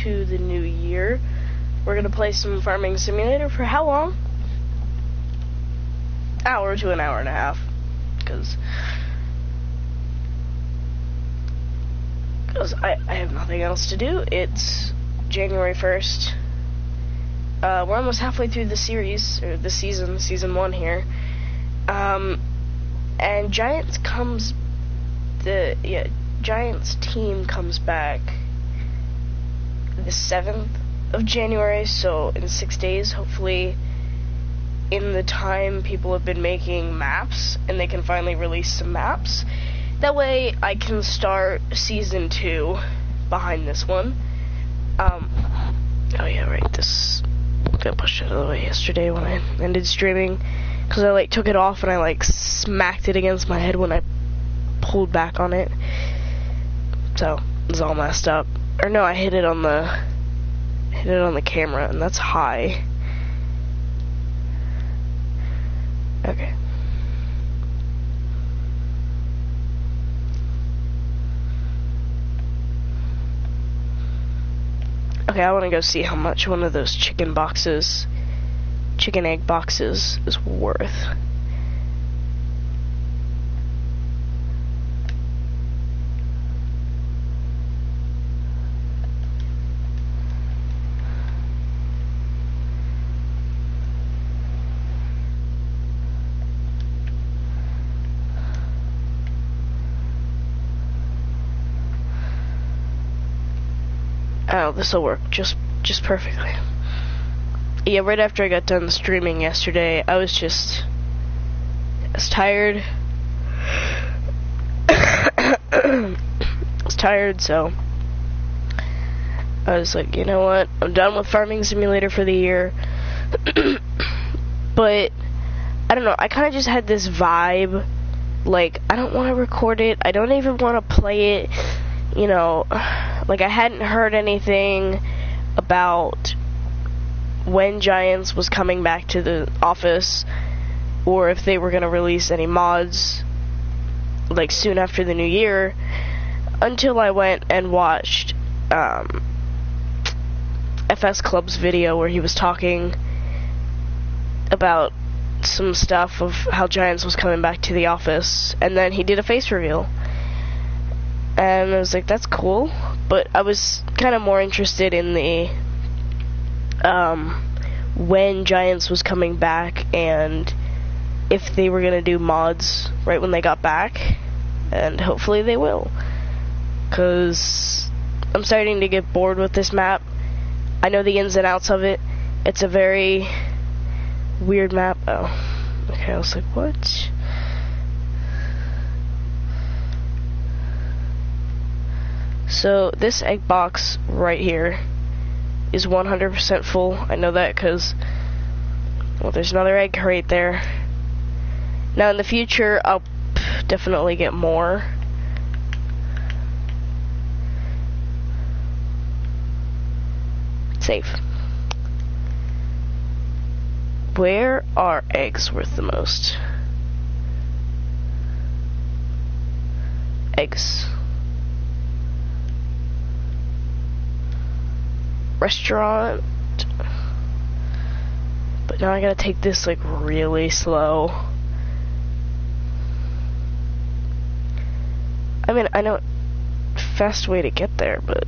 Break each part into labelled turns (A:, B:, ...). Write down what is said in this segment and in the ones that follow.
A: to the new year. We're going to play some Farming Simulator for how long? Hour to an hour and a half. Because I have nothing else to do. It's January 1st. We're almost halfway through the series, or the season 1 here. And Giants team comes back the 7th of January, so in 6 days, hopefully in the time people have been making maps, and they can finally release some maps. That way I can start season 2 behind this one. Oh yeah, right, this got pushed out of the way yesterday when I ended streaming, because I took it off and I smacked it against my head when I pulled back on it. So it's all messed up. Or no, I hit it on the camera, and that's high. Okay. Okay, I want to go see how much one of those chicken egg boxes is worth. Oh, this'll work just perfectly. Yeah, right after I got done streaming yesterday, I was tired. I was tired, so I was like, you know what? I'm done with Farming Simulator for the year. But I don't know, I kind of just had this vibe, I don't want to record it, I don't even want to play it, you know, I hadn't heard anything about when Giants was coming back to the office, or if they were going to release any mods, soon after the new year, until I went and watched FS Club's video where he was talking about some stuff of how Giants was coming back to the office, and then he did a face reveal. And I was like, that's cool, but I was kind of more interested in the, when Giants was coming back, and if they were going to do mods right when they got back, and hopefully they will, because I'm starting to get bored with this map. I know the ins and outs of it. It's a very weird map. Oh, okay, I was like, what? So this egg box right here is 100% full. I know that because, well, there's another egg right there. Now in the future, I'll definitely get more. Save. Where are eggs worth the most? Eggs. Restaurant. But now I gotta take this really slow. I mean, I know fast way to get there, but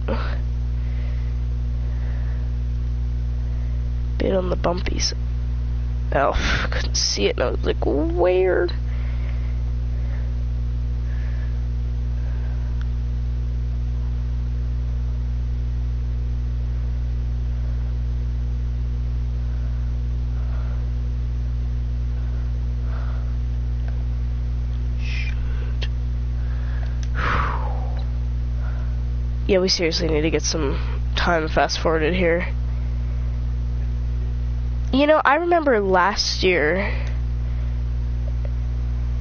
A: bit on the bumpies. Oh, couldn't see it, and I was like, where? Yeah, we seriously need to get some time fast forwarded here. You know, I remember last year,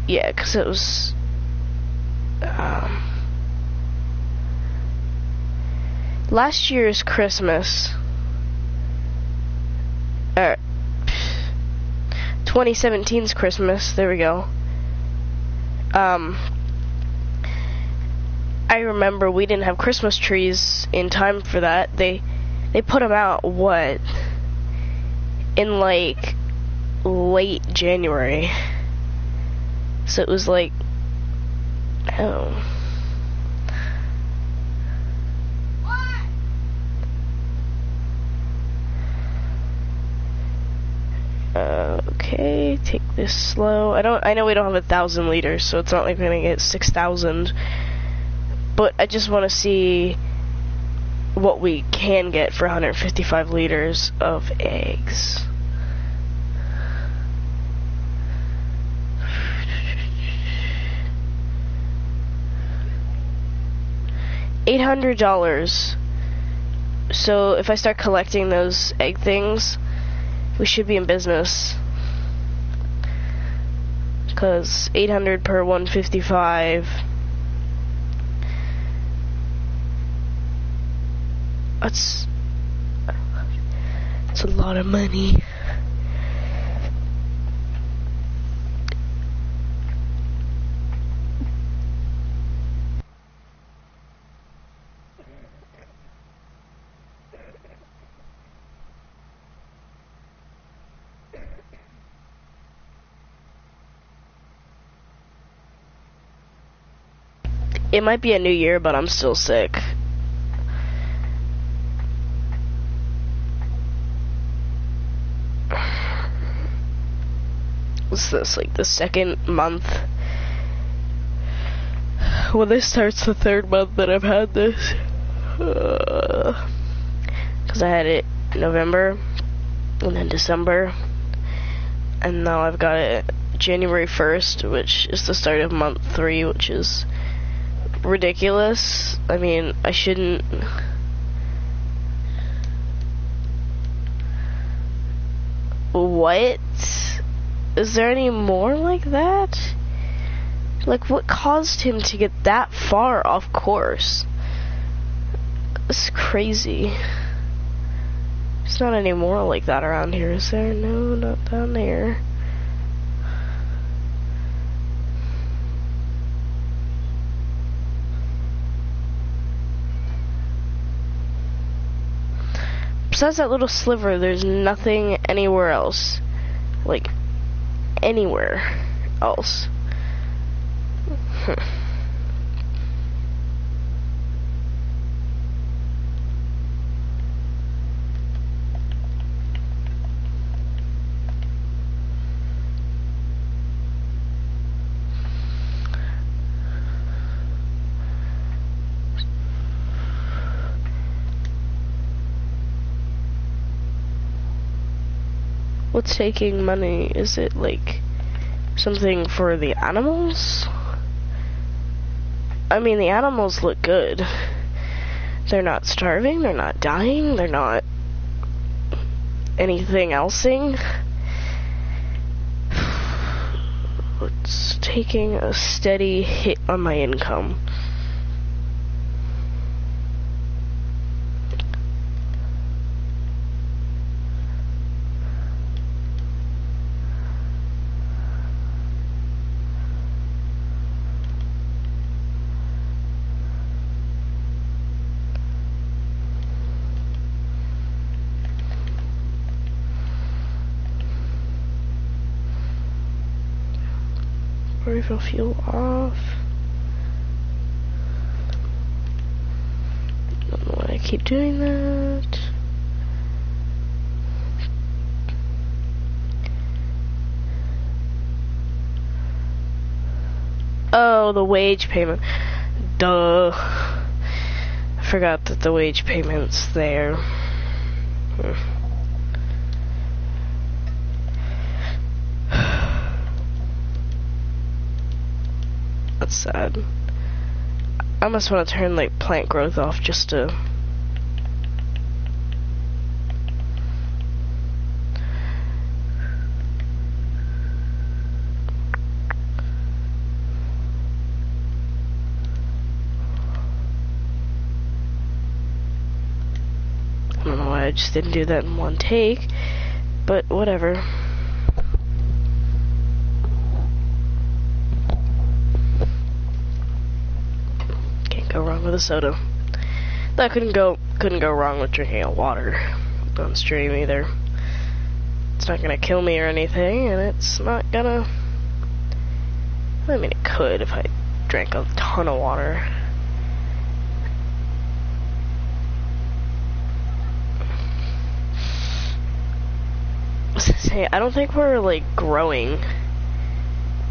A: yeah, because it was, last year's Christmas, 2017's Christmas, there we go, I remember we didn't have Christmas trees in time for that. They They put them out, what? In like late January. So it was like, oh. Okay, take this slow. I know we don't have 1,000 liters, so it's not like we're gonna get 6,000. But I just want to see what we can get for 155 liters of eggs. $800. So if I start collecting those egg things, we should be in business. Because 800 per 155. That's a lot of money. It might be a new year, but I'm still sick. What's this, like the second month? Well, this starts the third month that I've had this. Because I had it in November, and then December, and now I've got it January 1st, which is the start of month 3, which is ridiculous. I mean, I shouldn't. What? Is there any more like that? Like, what caused him to get that far off course? It's crazy. There's not any more like that around here, is there? No, not down there. Besides that little sliver, there's nothing anywhere else. Like, anywhere else. What's taking money? Is it like something for the animals? I mean, the animals look good. They're not starving, they're not dying, they're not anything elsing. It's taking a steady hit on my income. Refill fuel off. Don't know why I keep doing that. Oh, the wage payment. Duh. I forgot that the wage payment's there. That's sad. I must want to turn like plant growth off just to I don't know why I just didn't do that in one take, but whatever. Go wrong with a soda. That couldn't go couldn't go wrong with drinking a water on stream either. It's not gonna kill me or anything, and it's not gonna... I mean, it could if I drank a ton of water. I don't think we're, like, growing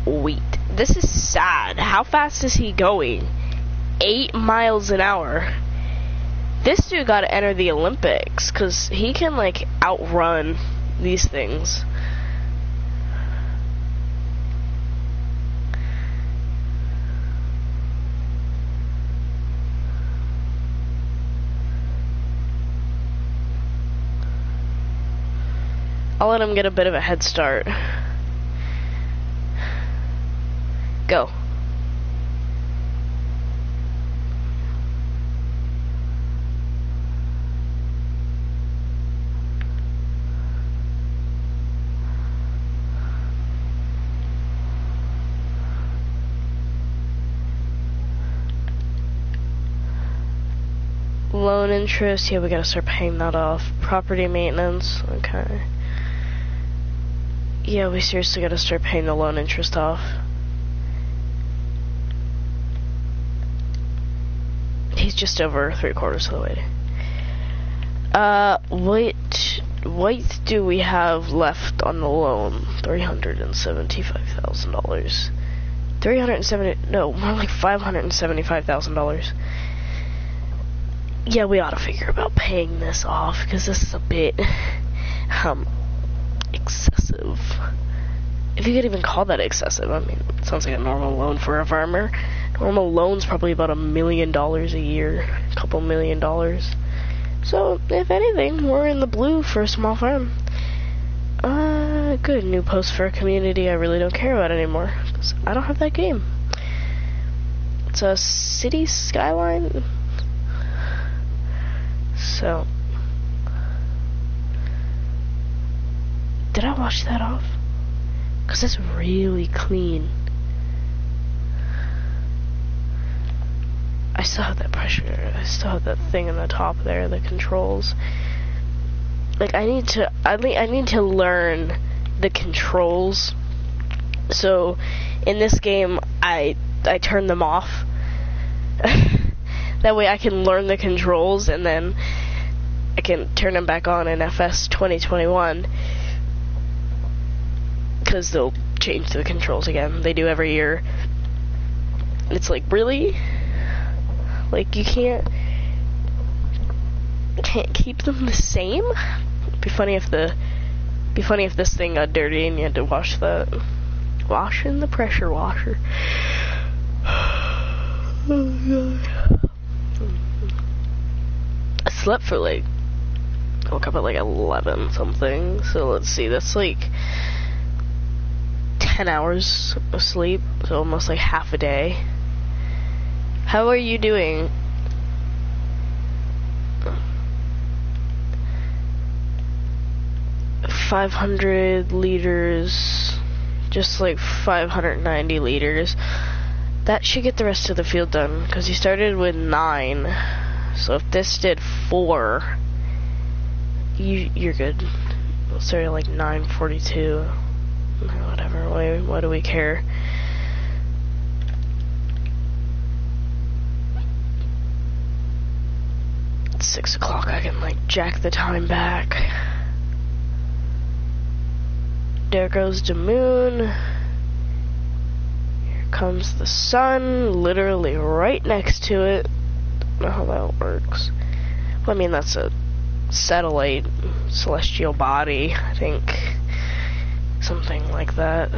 A: wheat. This is sad. How fast is he going? 8 miles an hour. This dude gotta enter the Olympics, because he can, like, outrun these things. I'll let him get a bit of a head start. Go. Loan interest, yeah, we gotta start paying that off. Property maintenance, okay. Yeah, we seriously gotta start paying the loan interest off. He's just over 3/4 of the way. What do we have left on the loan? $375,000. No, more like $575,000. Yeah, we ought to figure about paying this off, because this is a bit, excessive. If you could even call that excessive. I mean, it sounds like a normal loan for a farmer. Normal loan's probably about $1 million a year, a couple $1 million. So, if anything, we're in the blue for a small farm. Good. New post for a community I really don't care about anymore, because I don't have that game. It's a city skyline. So, did I wash that off? Because it's really clean. I still have that pressure. I still have that thing in the top there, the controls. Like, I need to learn the controls. So, in this game, I turn them off. That way I can learn the controls, and then I can turn them back on in FS 2021. Because they'll change the controls again. They do every year. It's like, really? Like, you can't keep them the same? It'd be funny if this thing got dirty and you had to wash that. Wash in the pressure washer. Oh god. I slept for like, I woke up at like 11 something, so let's see, that's like 10 hours of sleep, so almost like half a day. How are you doing? $500 liters, just like 590 liters. That should get the rest of the field done, because you started with 9. So if this did 4, you're good. We'll start at like 9:42. Whatever. Why do we care? It's 6 o'clock. I can like jack the time back. There goes the moon. Here comes the sun, literally right next to it. I don't know how that works. Well, I mean, that's a satellite, celestial body, I think. Something like that.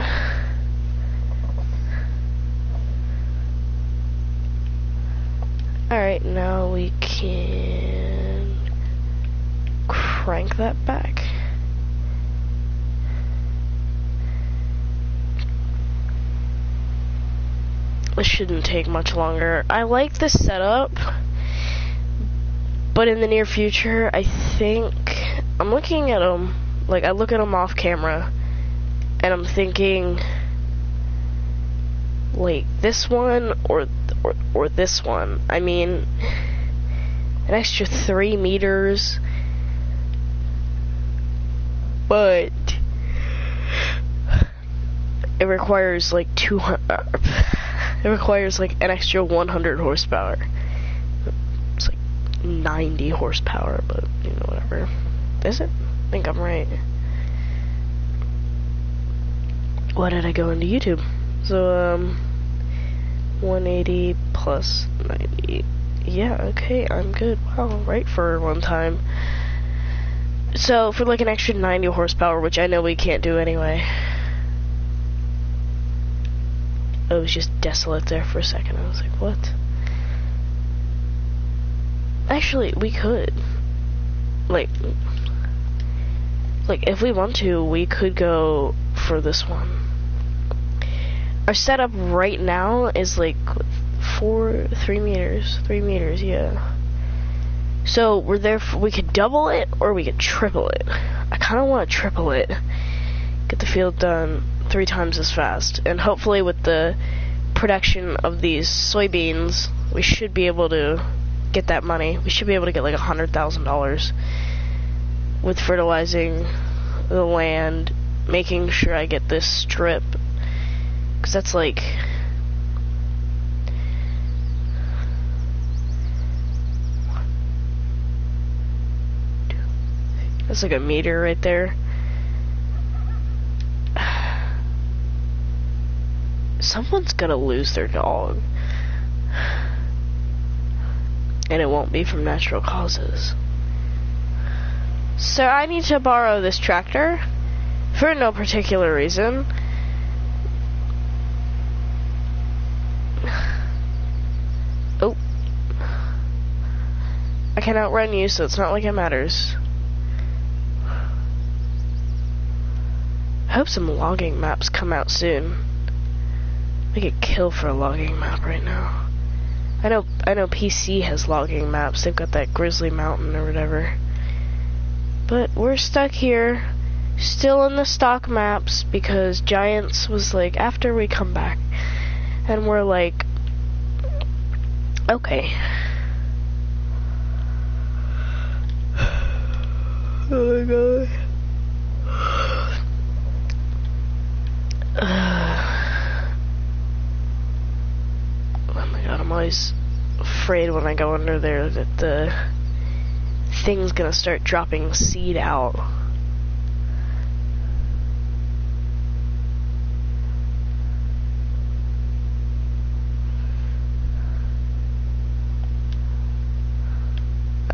A: Alright, now we can crank that back. This shouldn't take much longer. I like the setup, but in the near future, I think I'm looking at them, like I look at them off camera, and I'm thinking, like this one or this one. I mean, an extra 3 meters, but it requires like 200. It requires like an extra 100 horsepower. It's like 90 horsepower, but you know, whatever. Is it? I think I'm right. Why did I go into YouTube? So 180 plus 90. Yeah, okay, I'm good. Wow, right for one time. So for like an extra 90 horsepower, which I know we can't do anyway. It was just desolate there for a second. I was like, what? Actually, we could. Like, if we want to, we could go for this one. Our setup right now is like 3 meters, yeah. So we're there we could double it or we could triple it. I kind of want to triple it. Get the field done 3 times as fast, and hopefully with the production of these soybeans, we should be able to get that money. We should be able to get like $100,000 with fertilizing the land, making sure I get this strip, because that's like a meter right there. Someone's gonna lose their dog, and it won't be from natural causes. So I need to borrow this tractor for no particular reason. Oh, I can outrun you, so it's not like it matters. I hope some logging maps come out soon. I could kill for a logging map right now. I know PC has logging maps. They've got that Grizzly Mountain or whatever. But we're stuck here, still in the stock maps, because Giants was like, after we come back. And we're like, okay. Oh my god. I'm always afraid when I go under there that the thing's gonna start dropping seed out.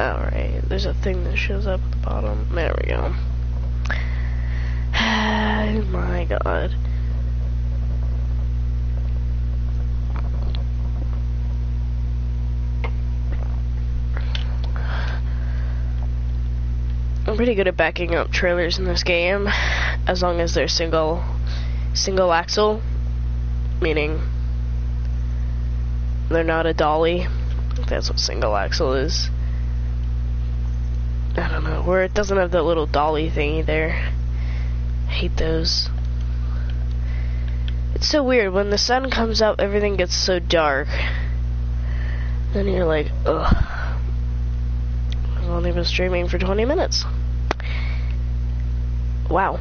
A: Alright, there's a thing that shows up at the bottom. There we go. Oh my god. I'm pretty good at backing up trailers in this game, as long as they're single axle, meaning they're not a dolly. That's what single axle is. I don't know, where it doesn't have that little dolly thingy there. I hate those. It's so weird, when the sun comes up, everything gets so dark. Then you're like, ugh. I've only been streaming for 20 minutes. Wow.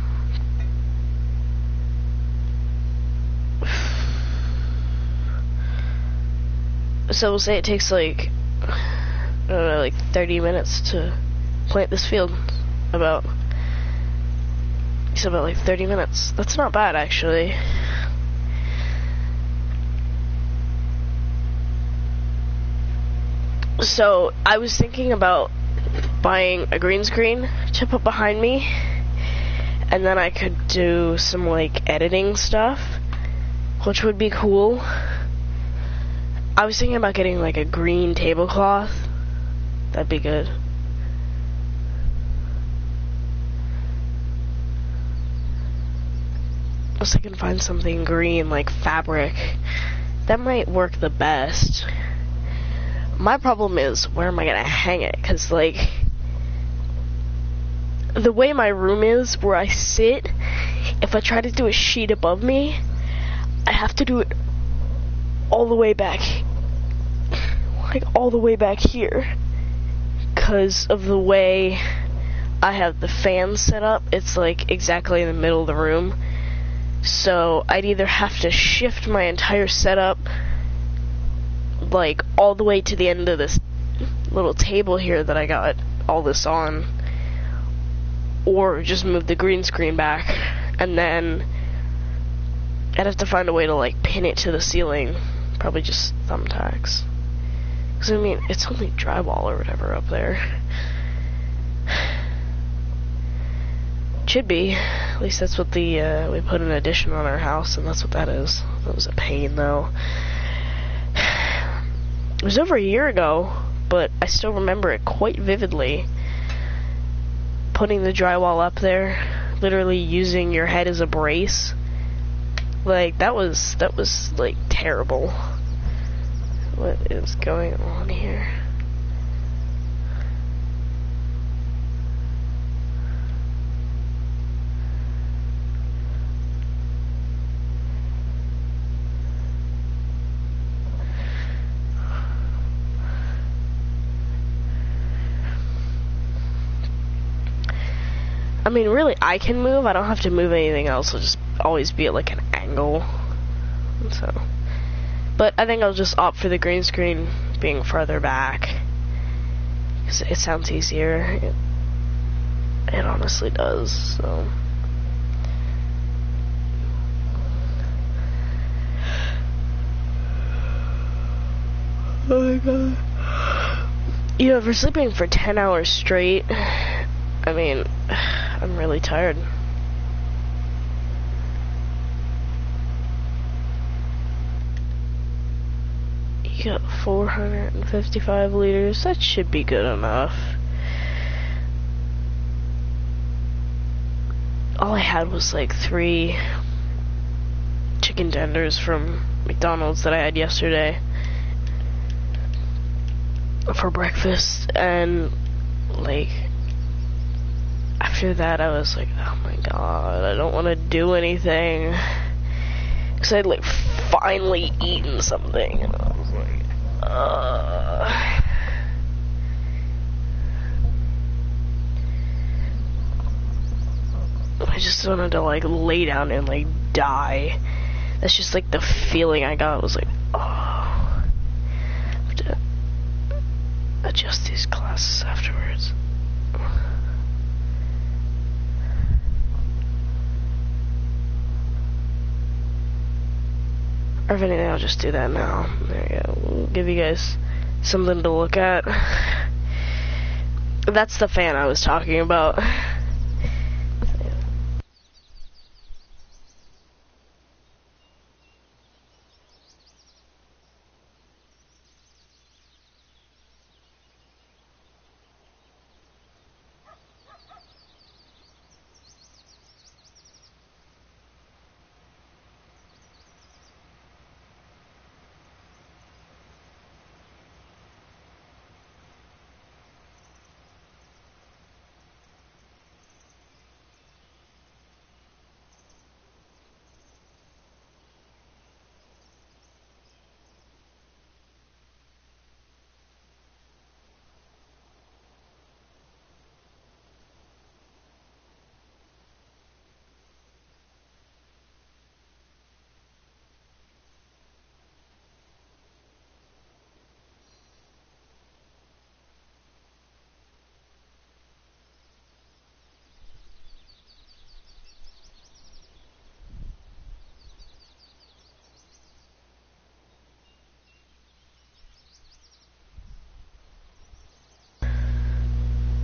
A: So we'll say it takes like, I don't know, like 30 minutes to plant this field. It's about like 30 minutes. That's not bad, actually. So I was thinking about buying a green screen to put behind me, and then I could do some like editing stuff, which would be cool. I was thinking about getting like a green tablecloth. That'd be good. Unless I can find something green like fabric. That might work the best. My problem is, where am I gonna hang it? Because, like, the way my room is, where I sit, if I try to do a sheet above me, I have to do it all the way back. Like, all the way back here. because of the way I have the fan set up, it's like exactly in the middle of the room. So I'd either have to shift my entire setup like all the way to the end of this little table here that I got all this on, or just move the green screen back, and then I'd have to find a way to like pin it to the ceiling, probably just thumbtacks. Because I mean, it's only drywall or whatever up there. Should be. At least that's what the, we put an addition on our house, and that's what that is. That was a pain, though. It was over a year ago, but I still remember it quite vividly. Putting the drywall up there, literally using your head as a brace. Like, that was, like, terrible. What is going on here? I mean, really, I can move. I don't have to move anything else. It'll just always be at, like, an angle. So, but I think I'll just opt for the green screen being farther back. Because it sounds easier. It honestly does, so. Oh my god. You know, for sleeping for 10 hours straight, I mean, I'm really tired. You got 455 liters. That should be good enough. All I had was like 3 chicken tenders from McDonald's that I had yesterday for breakfast, and like after that I was like, oh my god, I don't want to do anything, because I'd like finally eaten something, and I was like, I just wanted to like lay down and like die. That's just like the feeling I got. Was like, oh, I have to adjust these glasses afterwards. Or if anything, I'll just do that now. There you go. We'll give you guys something to look at. That's the fan I was talking about.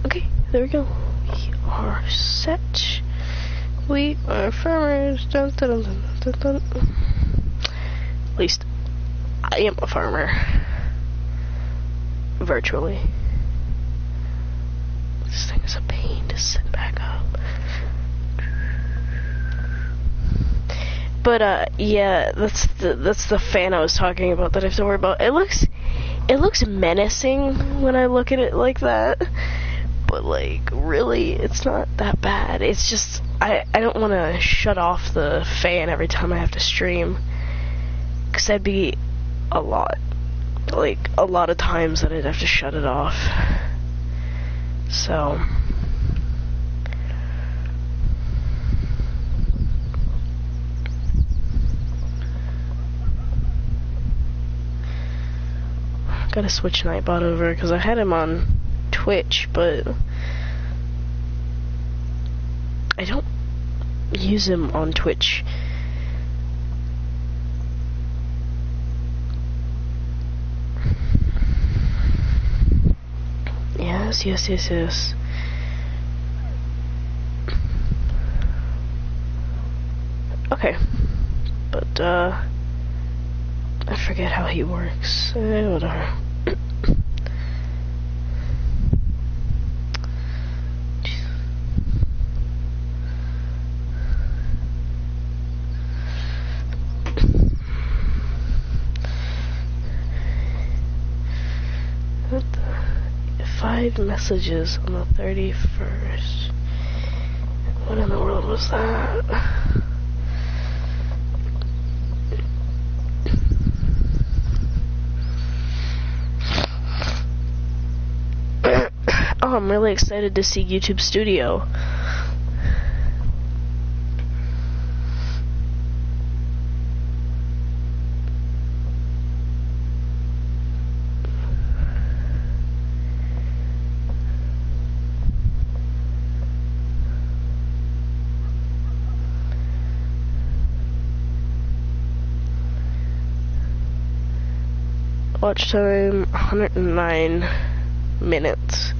A: Okay, there we go. We are set. We are farmers. Dun, dun, dun, dun, dun, dun. At least I am a farmer. Virtually. This thing is a pain to set back up. But yeah, that's the fan I was talking about that I have to worry about. It looks menacing when I look at it like that. But like, really, it's not that bad. It's just, I don't want to shut off the fan every time I have to stream, because that'd be a lot. Like, a lot of times that I'd have to shut it off. So gotta switch Nightbot over because I had him on Twitch, but I don't use him on Twitch. Yes. Okay. But, I forget how he works. Whatever. 5 messages on the 31st. What in the world was that? Oh, I'm really excited to see YouTube Studio. Watch time 109 minutes,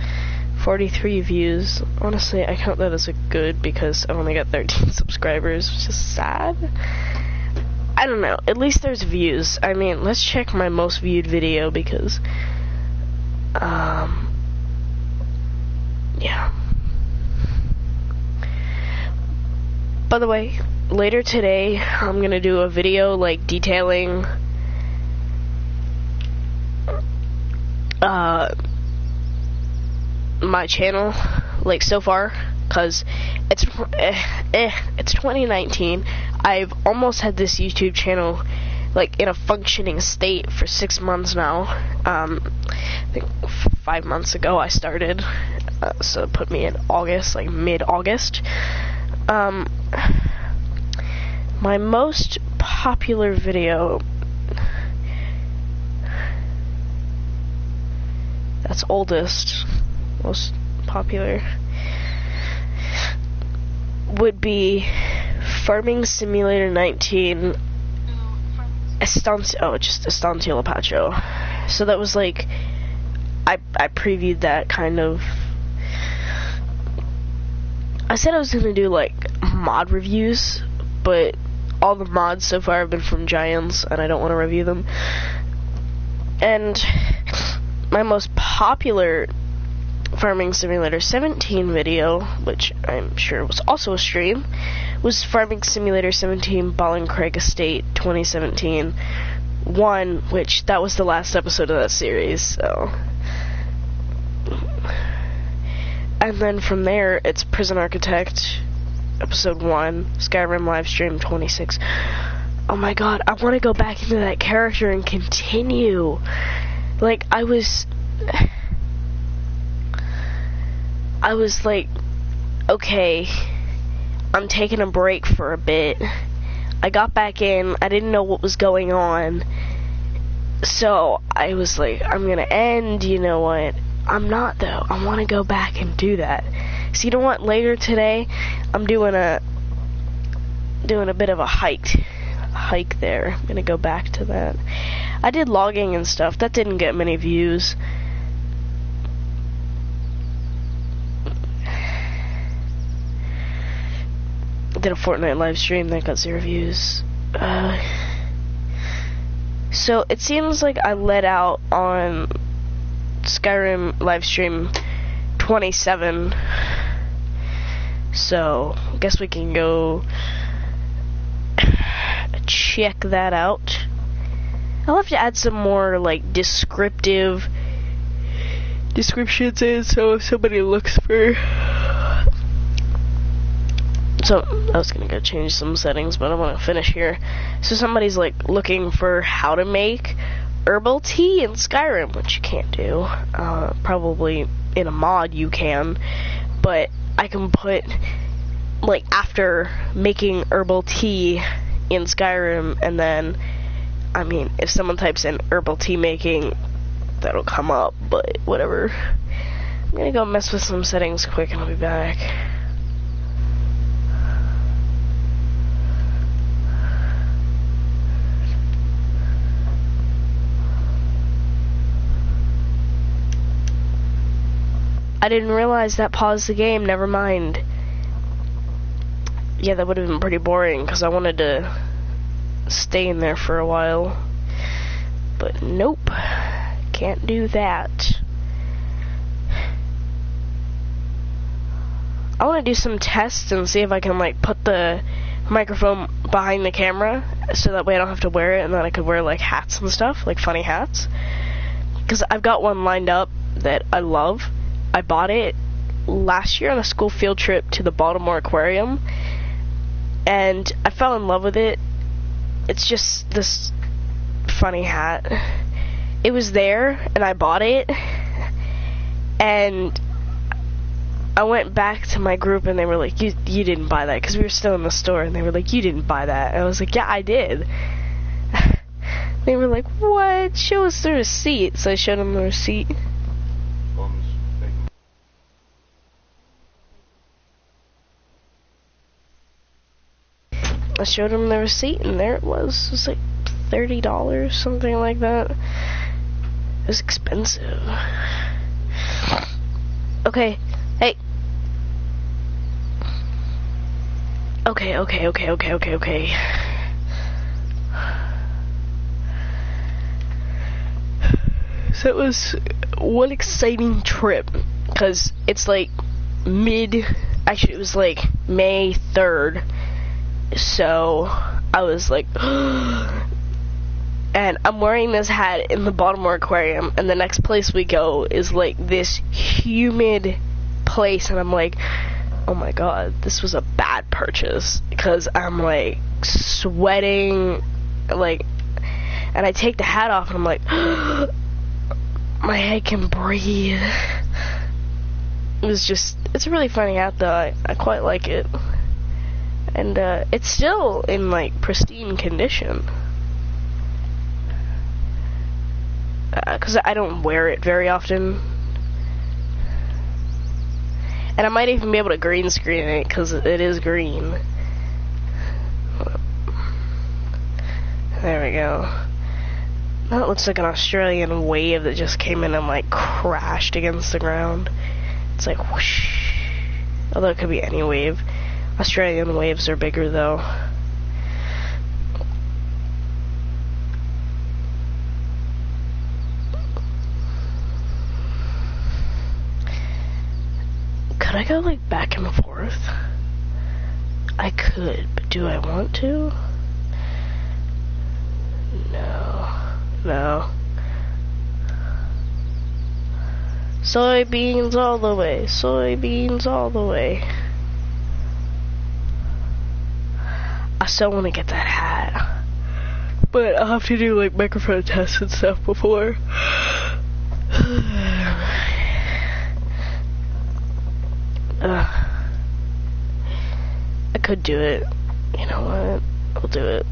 A: 43 views. Honestly, I count that as a good because I only got 13 subscribers, which is sad. I don't know, at least there's views. I mean, let's check my most viewed video because yeah. By the way, later today I'm gonna do a video like detailing my channel, like, so far, because it's 2019. I've almost had this YouTube channel, like, in a functioning state for 6 months now. I think 5 months ago I started, so it put me in August, like, mid-August. My most popular video, that's oldest, most popular, would be Farming Simulator 19 Estancia La Pacho. So that was like, I previewed that kind of. I said I was gonna do like mod reviews, but all the mods so far have been from Giants and I don't want to review them. And my most popular Farming Simulator 17 video, which I'm sure was also a stream, was Farming Simulator 17 Ball & Craig Estate 2017 1, which that was the last episode of that series, so. And then from there, it's Prison Architect episode 1, Skyrim livestream 26. Oh my god, I want to go back into that character and continue. Like, I was like, okay, I'm taking a break for a bit. I got back in, I didn't know what was going on, so I was like, I'm gonna end, you know what? I'm not, though. I want to go back and do that. So you know what, later today, I'm doing a bit of a hike there. I'm gonna go back to that. I did logging and stuff. That didn't get many views. I did a Fortnite live stream that got 0 views. So it seems like I let out on Skyrim livestream 27. So I guess we can go check that out. I'll have to add some more like descriptions in, so if somebody looks for. So I was gonna go change some settings, but I'm gonna finish here. So somebody's like looking for how to make herbal tea in Skyrim, which you can't do. Probably in a mod you can, but I can put, like, after making herbal tea in Skyrim, and then, I mean, if someone types in herbal tea making, that'll come up, but whatever. I'm gonna go mess with some settings quick and I'll be back. I didn't realize that paused the game, never mind. Yeah, that would have been pretty boring, because I wanted to stay in there for a while. But nope, can't do that. I want to do some tests and see if I can, like, put the microphone behind the camera, so that way I don't have to wear it, and then I could wear, like, hats and stuff, like funny hats. Because I've got one lined up that I love. I bought it last year on a school field trip to the Baltimore Aquarium, and I fell in love with it. It's just this funny hat. It was there, and I bought it, and I went back to my group, and they were like, you didn't buy that, because we were still in the store, and they were like, you didn't buy that, and I was like, yeah, I did. They were like, what? Show us the receipt. So I showed them the receipt. I showed him the receipt, and there it was. It was like $30, something like that. It was expensive. Okay, hey. Okay. So it was one exciting trip, because it's like actually it was like May 3rd. So I was like, and I'm wearing this hat in the Baltimore Aquarium, and the next place we go is like this humid place, and I'm like, oh my god, this was a bad purchase, because I'm like sweating, like, and I take the hat off and I'm like, my head can breathe. It's a really funny hat though. I quite like it. And it's still in like pristine condition, because I don't wear it very often, and I might even be able to green screen it because it is green. There we go. That looks like an Australian wave that just came in and like crashed against the ground. It's like whoosh. Although it could be any wave. Australian waves are bigger though. Could I go like back and forth? I could, but do I want to? No. Soybeans all the way. Soybeans all the way. I still want to get that hat, but I'll have to do like microphone tests and stuff before. I could do it. You know what? I'll do it.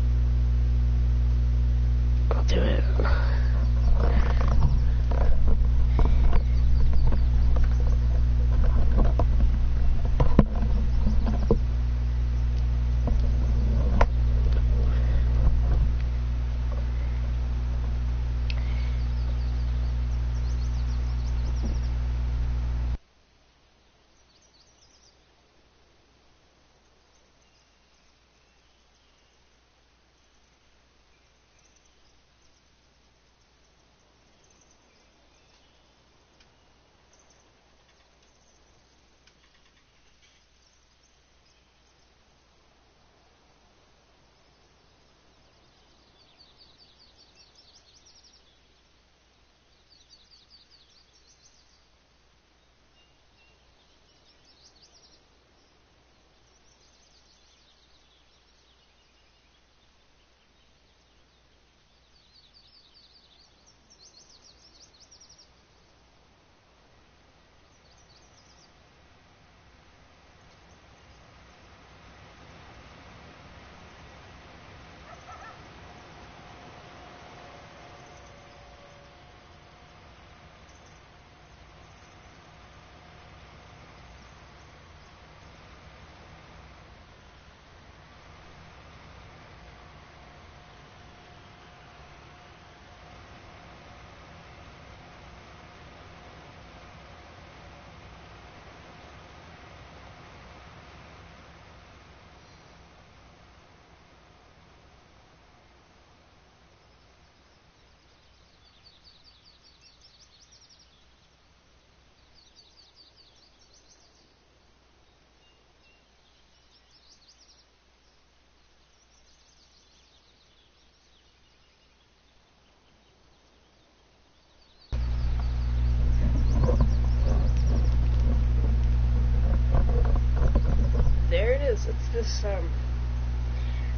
A: It's this, I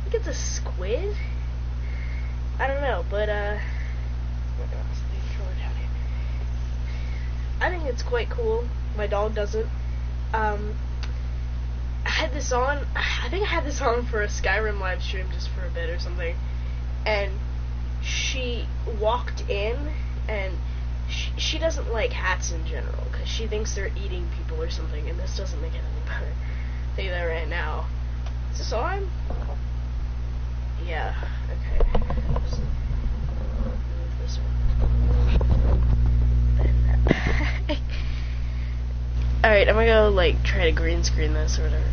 A: think it's a squid? I don't know, but, I think it's quite cool. My dog doesn't. I had this on, I think I had this on for a Skyrim live stream just for a bit or something, and she walked in, and she doesn't like hats in general, because she thinks they're eating people or something, and this doesn't make it any better. I'll tell you that right now. Is this on? Yeah, okay. Just move this one. Alright, I'm gonna go, like, try to green screen this or whatever.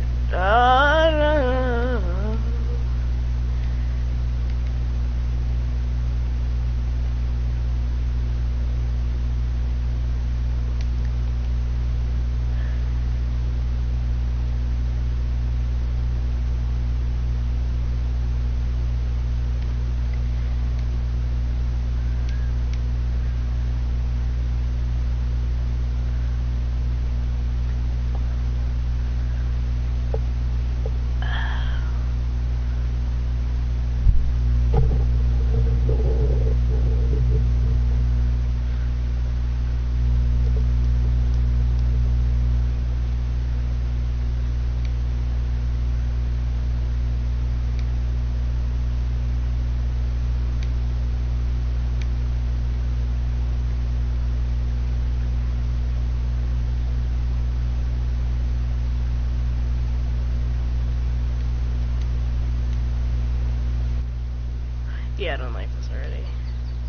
A: Yeah, I don't like this already.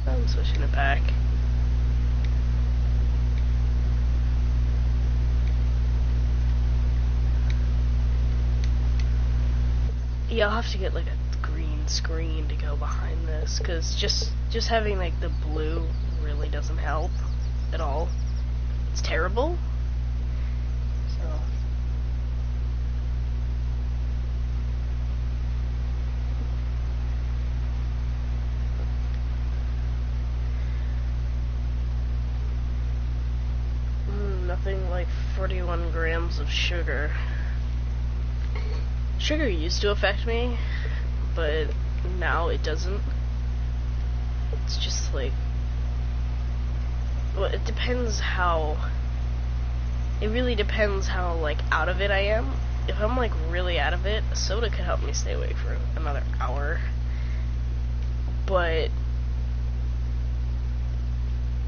A: I'm switching it back. Yeah, I'll have to get like a green screen to go behind this, because just having like the blue really doesn't help at all. It's terrible. So nothing like 41 grams of sugar. Sugar used to affect me, but now it doesn't. It's just like, well, it depends how, it really depends how, like, out of it I am. If I'm, like, really out of it, soda could help me stay awake for another hour. But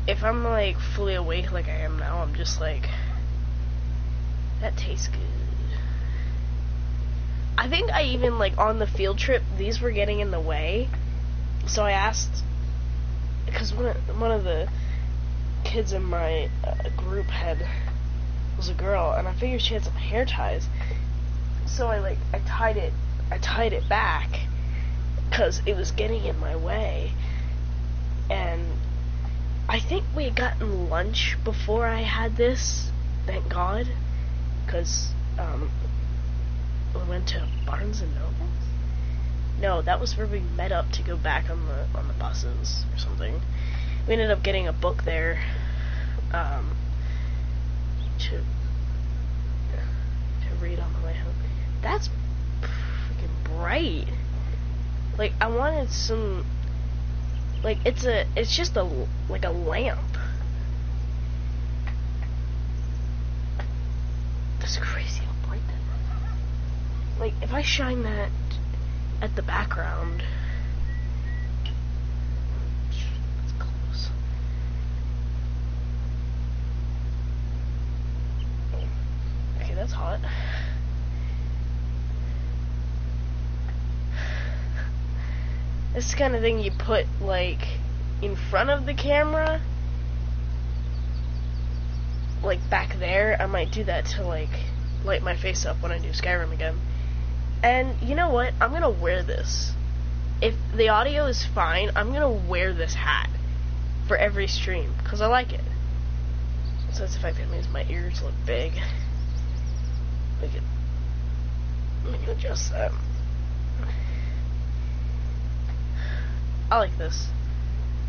A: if I'm, like, fully awake like I am now, I'm just like, that tastes good. I think I even, like, on the field trip, these were getting in the way. So I asked, because one of the kids in my group was a girl, and I figured she had some hair ties. So I tied it back, because it was getting in my way. And I think we had gotten lunch before I had this, thank God, because, we went to Barnes and Noble? No, that was where we met up to go back on the buses or something. We ended up getting a book there, to read on the way home. That's freaking bright. Like, I wanted some, like, it's just a lamp. That's crazy how bright that is. Like, if I shine that at the background, that's close. Okay, that's hot. This is the kind of thing you put, like, in front of the camera, like, back there. I might do that to, like, light my face up when I do Skyrim again. And you know what? I'm gonna wear this. If the audio is fine, I'm gonna wear this hat for every stream, because I like it. So that's the fact that means my ears look big. Let me adjust that. I like this.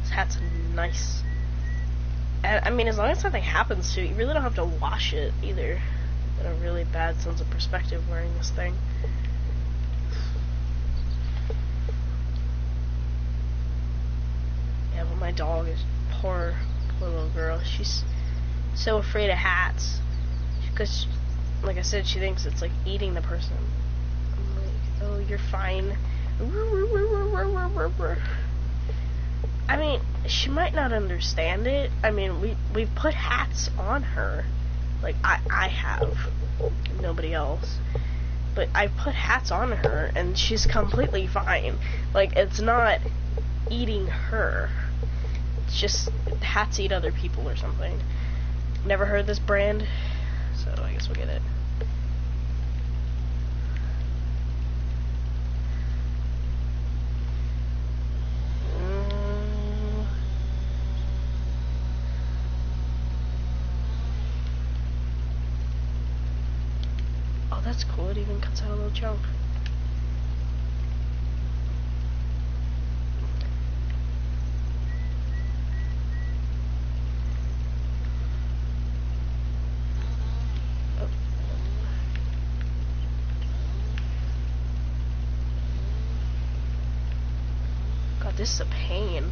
A: This hat's nice. And, I mean, as long as nothing happens to it, you really don't have to wash it either. Got a really bad sense of perspective wearing this thing. Yeah, but my dog is poor little girl. She's so afraid of hats because, like I said, she thinks it's like eating the person. I'm like, oh, you're fine. I mean, she might not understand it. I mean, we put hats on her. Like, I have. Nobody else. But I put hats on her, and she's completely fine. Like, it's not eating her. It's just hats eat other people or something. Never heard of this brand, so I guess we'll get it. Oh, that's cool. It even cuts out a little chunk. God, this is a pain.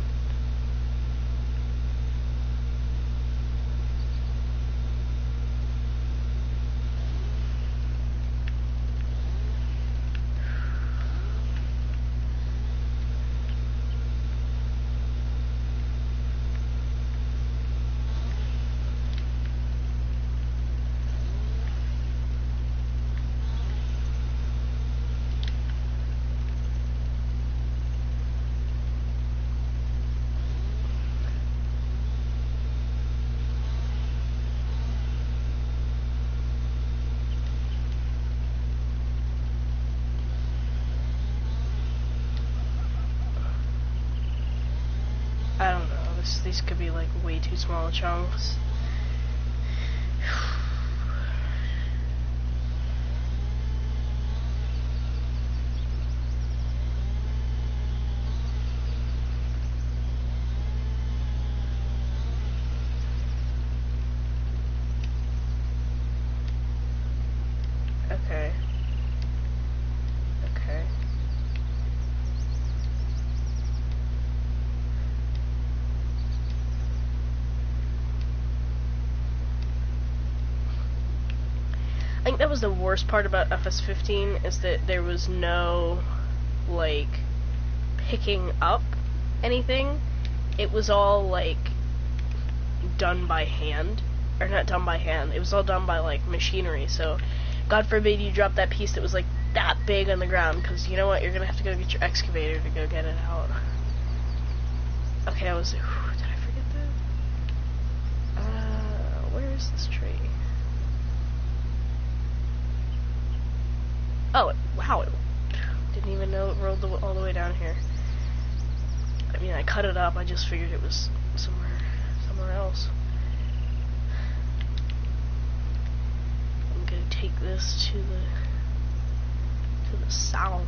A: I don't know. These could be like way too small chunks. Okay. Okay. I think that was the worst part about FS15 is that there was no, like, picking up anything. It was all, like, done by hand. Or not done by hand. It was all done by, like, machinery. So, God forbid you drop that piece that was, like, that big on the ground. Because, you know what? You're going to have to go get your excavator to go get it out. Okay, that was... Did I forget that? Where is this tree? Oh, wow, didn't even know it rolled all the way down here. I mean, I cut it up, I just figured it was somewhere else. I'm gonna take this to the sawmill.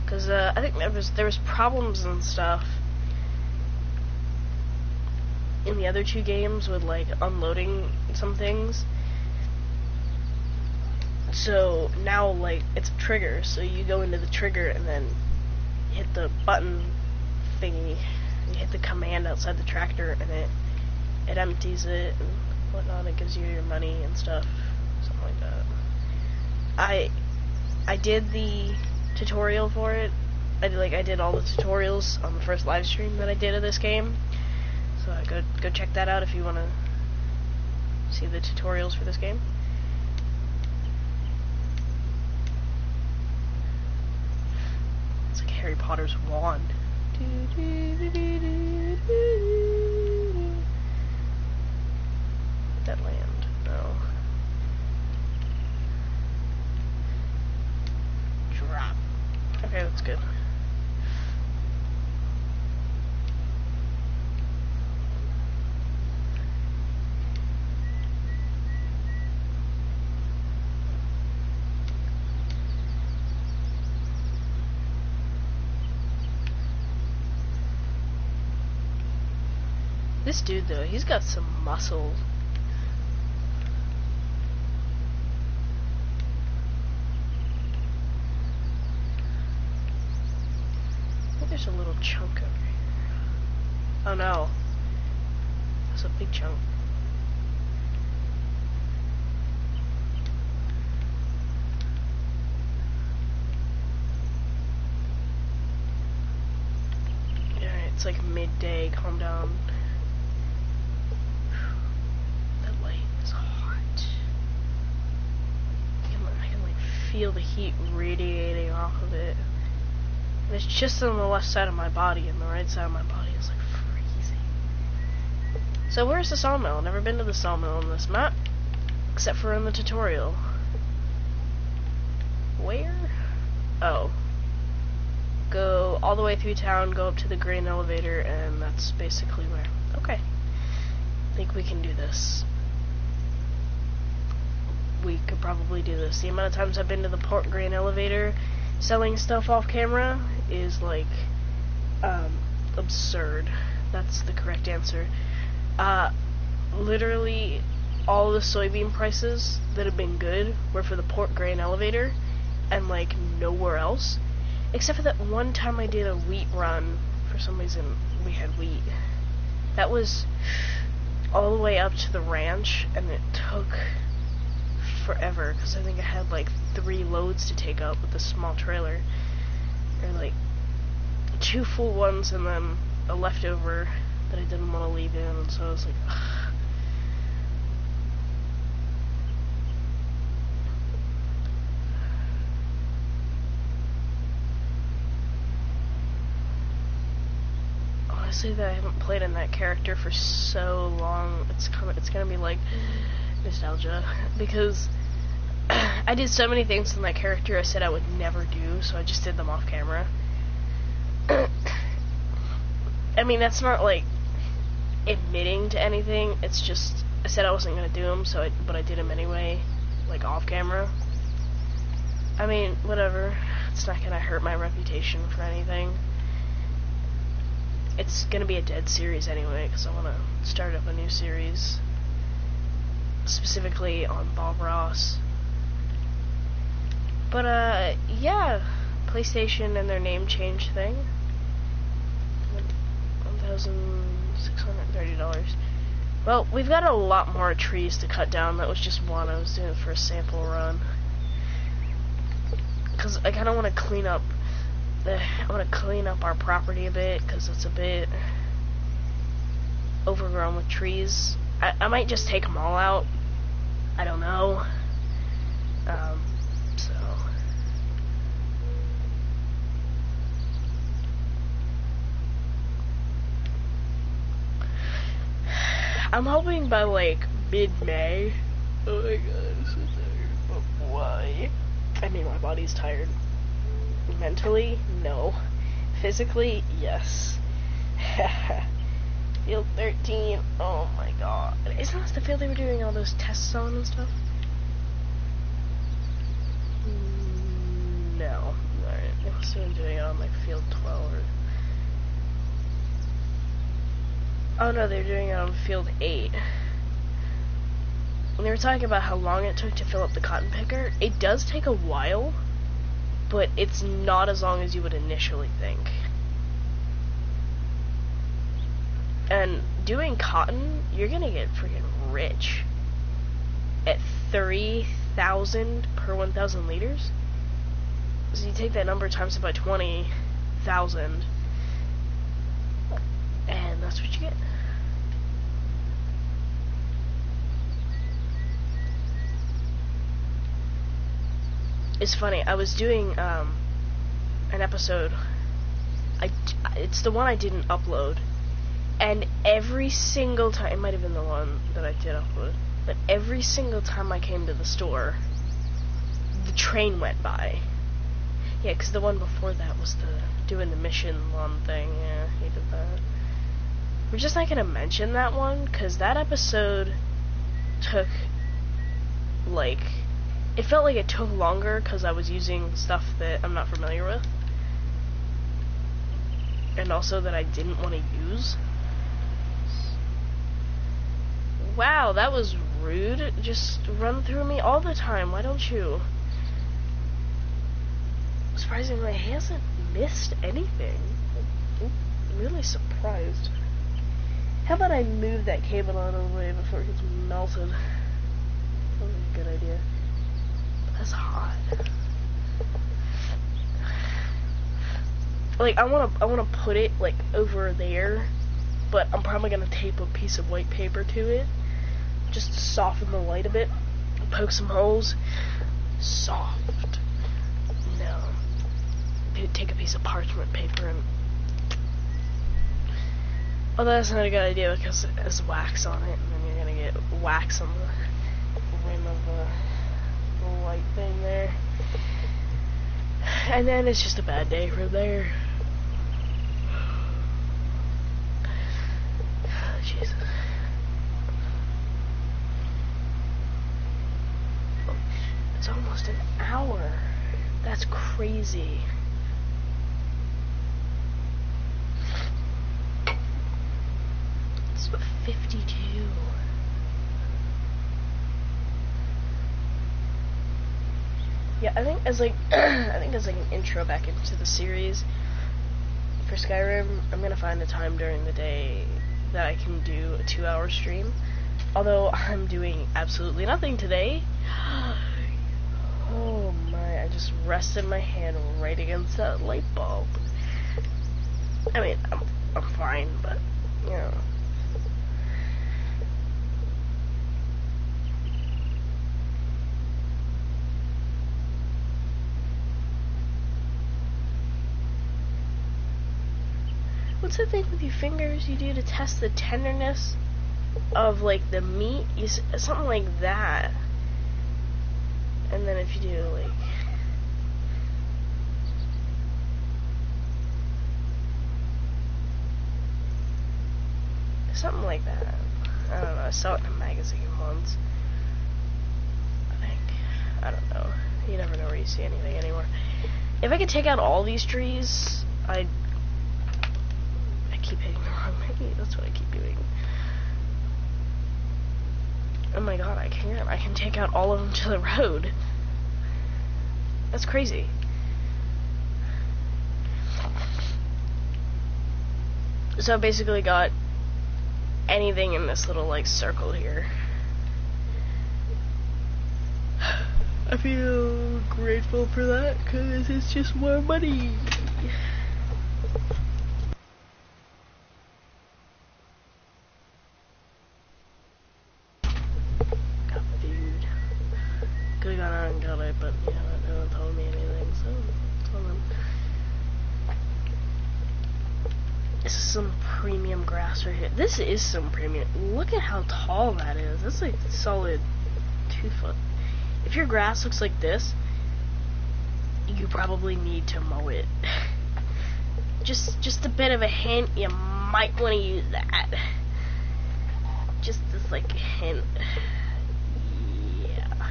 A: Cause, I think there was problems and stuff in the other two games with, like, unloading some things. So now, like, it's a trigger, so you go into the trigger and then hit the button thingy, you hit the command outside the tractor, and it empties it and whatnot. It gives you your money and stuff, something like that. I did the tutorial for it. I did all the tutorials on the first live stream that I did of this game. So go check that out if you want to see the tutorials for this game. Harry Potter's wand. That land. No. Drop. Okay, that's good. This dude, though, he's got some muscle. There's a little chunk over here. Oh no. That's a big chunk. Yeah, it's like midday, calm down. That light is hot. I can like feel the heat radiating off of it. And it's just on the left side of my body, and the right side of my body is like freezing. So where's the sawmill? Never been to the sawmill on this map, except for in the tutorial. Where? Oh. Go all the way through town, go up to the grain elevator, and that's basically where. Okay. I think we can do this. We could probably do this. The amount of times I've been to the port grain elevator selling stuff off camera is like absurd. That's the correct answer. Literally all the soybean prices that have been good were for the port grain elevator and like nowhere else, except for that one time I did a wheat run. For some reason we had wheat. That was all the way up to the ranch, and it took forever because I think I had like 3 loads to take up with a small trailer, or like 2 full ones and then a leftover that I didn't want to leave in, and so I was like, ugh. Honestly, that I haven't played in that character for so long, it's gonna be like nostalgia, because I did so many things in that character I said I would never do, so I just did them off camera. I mean, that's not like admitting to anything, it's just I said I wasn't gonna do them, but I did them anyway, like off camera. I mean, whatever, it's not gonna hurt my reputation for anything. It's gonna be a dead series anyway, because I wanna start up a new series, specifically on Bob Ross. But yeah, PlayStation and their name change thing. $1,630. Well, we've got a lot more trees to cut down. That was just one I was doing for a sample run, because I kind of want to clean up our property a bit, because it's a bit overgrown with trees. I might just take them all out. I don't know. So I'm hoping by like mid-May. Oh my god, I'm so tired. But why? I mean, my body's tired. Mentally, no. Physically, yes. Field 13, oh my god. Isn't this the field they were doing all those tests on and stuff? No. Alright, they must have been doing it on like field 12 or... Oh no, they're doing it on field 8. When they were talking about how long it took to fill up the cotton picker, it does take a while, but it's not as long as you would initially think. And doing cotton, you're gonna get freaking rich. At 3,000 per 1,000 liters. So you take that number times it by 20,000, and that's what you get. It's funny, I was doing an episode, it's the one I didn't upload, and every single time, it might have been the one that I did upload, but every single time I came to the store, the train went by. Yeah, because the one before that was doing the mission one thing. Yeah, he did that. We're just not gonna mention that one, because that episode took, like, it felt like it took longer because I was using stuff that I'm not familiar with, and also that I didn't want to use. Wow, that was rude. Just run through me all the time. Why don't you? Surprisingly, he hasn't missed anything. I'm really surprised. How about I move that cable out of the way before it gets melted? That would be a good idea. But that's hot. Like, I wanna put it, like, over there, but I'm probably gonna tape a piece of white paper to it, just to soften the light a bit, poke some holes. Soft. No. Take a piece of parchment paper and... Oh, that's not a good idea because it has wax on it, and then you're gonna get wax on the rim of the light thing there. And then it's just a bad day from there. Oh, Jesus. Oh, it's almost an hour. That's crazy. It's 52. Yeah, I think as like an intro back into the series for Skyrim, I'm gonna find a time during the day that I can do a 2-hour stream. Although I'm doing absolutely nothing today. Oh my, I just rested my hand right against that light bulb. I mean, I'm fine, but, you know. What's the thing with your fingers you do to test the tenderness of, like, the meat? Something like that. And then if you do, like... something like that. I don't know. I saw it in a magazine once. I think. I don't know. You never know where you see anything anymore. If I could take out all these trees, I keep hitting the wrong menu. That's what I keep doing. Oh my god, I can't. I can take out all of them to the road. That's crazy. So I basically got anything in this little, like, circle here. I feel grateful for that, because it's just more money. Got food. Could've gone out and got it, but, yeah, no one told me anything, so it's on them. This is some premium grass right here. This is some premium. Look at how tall that is. That's like solid 2 foot. If your grass looks like this, you probably need to mow it. Just a bit of a hint, you might want to use that. Just this, like, hint. Yeah.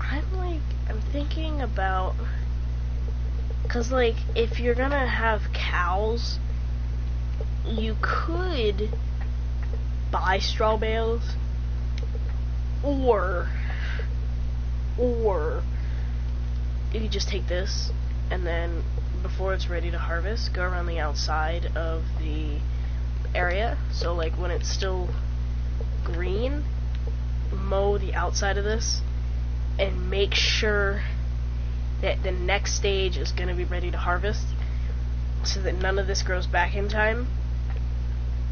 A: I'm thinking about... Because, like, if you're gonna have cows, you could buy straw bales, or you just take this, and then, before it's ready to harvest, go around the outside of the area. So, like, when it's still green, mow the outside of this, and make sure that the next stage is going to be ready to harvest, so that none of this grows back in time,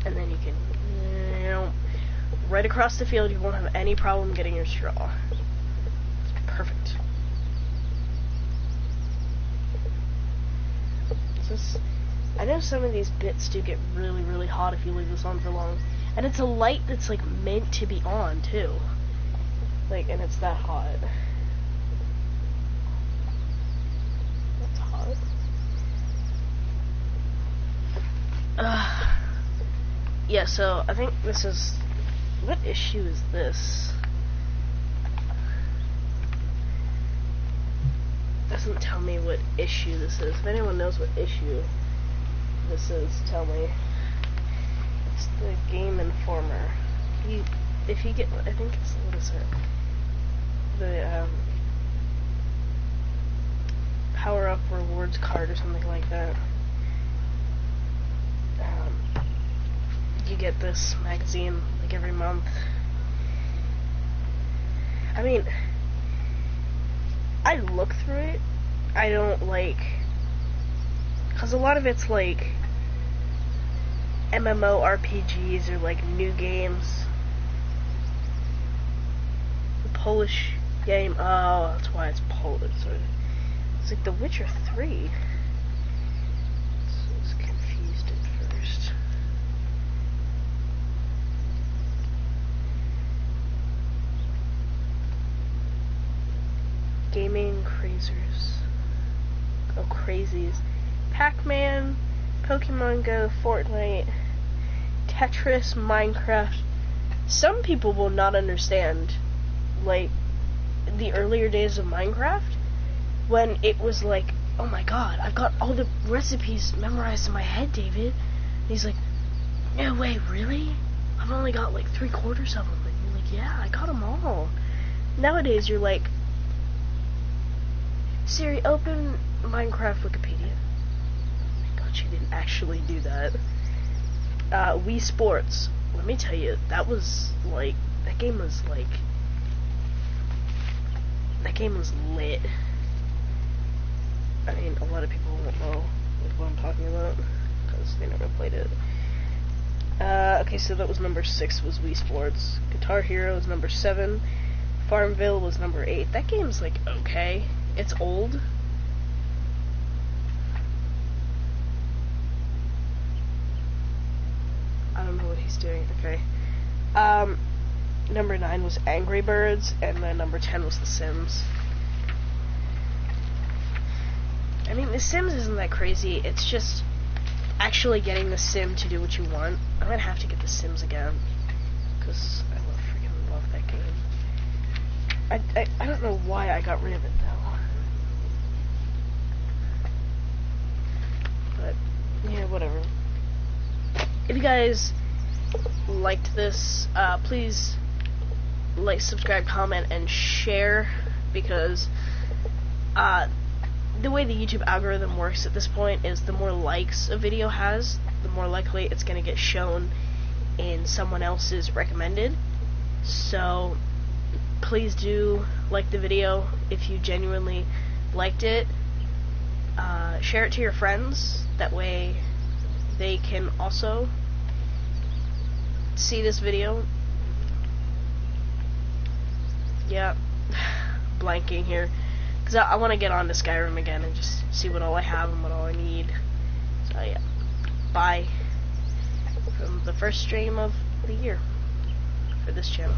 A: and then you can, you know, right across the field, you won't have any problem getting your straw. It's perfect. I know some of these bits do get really, really hot if you leave this on for long, and it's a light that's, like, meant to be on, too. Like, and it's that hot. Yeah, so I think this is... What issue is this? Doesn't tell me what issue this is. If anyone knows what issue this is, tell me. It's the Game Informer. If you get... I think it's... What is it? The, power-up rewards card or something like that. You get this magazine like every month. I mean, I look through it. I don't like, because a lot of it's like MMORPGs or like new games. The Polish game, oh, that's why it's Polish. It's like The Witcher 3. I was confused at first. Gaming crazers. Oh, crazies. Pac-Man, Pokemon Go, Fortnite, Tetris, Minecraft. Some people will not understand, like, the earlier days of Minecraft, when it was like, oh my god, I've got all the recipes memorized in my head, David. And he's like, no way, really? I've only got like 3/4 of them. And you're like, yeah, I got them all. Nowadays, you're like, Siri, open Minecraft Wikipedia. Oh my god, she didn't actually do that. Wii Sports. Let me tell you, that was like, that game was lit. I mean, a lot of people won't know what I'm talking about, because they never played it. Okay, so that was number 6, was Wii Sports. Guitar Hero was number 7. Farmville was number 8. That game's, like, okay. It's old. I don't know what he's doing. Okay. Number 9 was Angry Birds, and then number 10 was The Sims. I mean, The Sims isn't that crazy. It's just actually getting the sim to do what you want. I'm gonna have to get The Sims again, because I freaking love that game. I don't know why I got rid of it, though. But, yeah, whatever. If you guys liked this, please like, subscribe, comment, and share, because the way the YouTube algorithm works at this point is the more likes a video has, the more likely it's going to get shown in someone else's recommended. So please do like the video if you genuinely liked it. Share it to your friends, that way they can also see this video. Yeah, blanking here, because I want to get on to Skyrim again and just see what all I have and what all I need. So yeah, bye from the first stream of the year for this channel.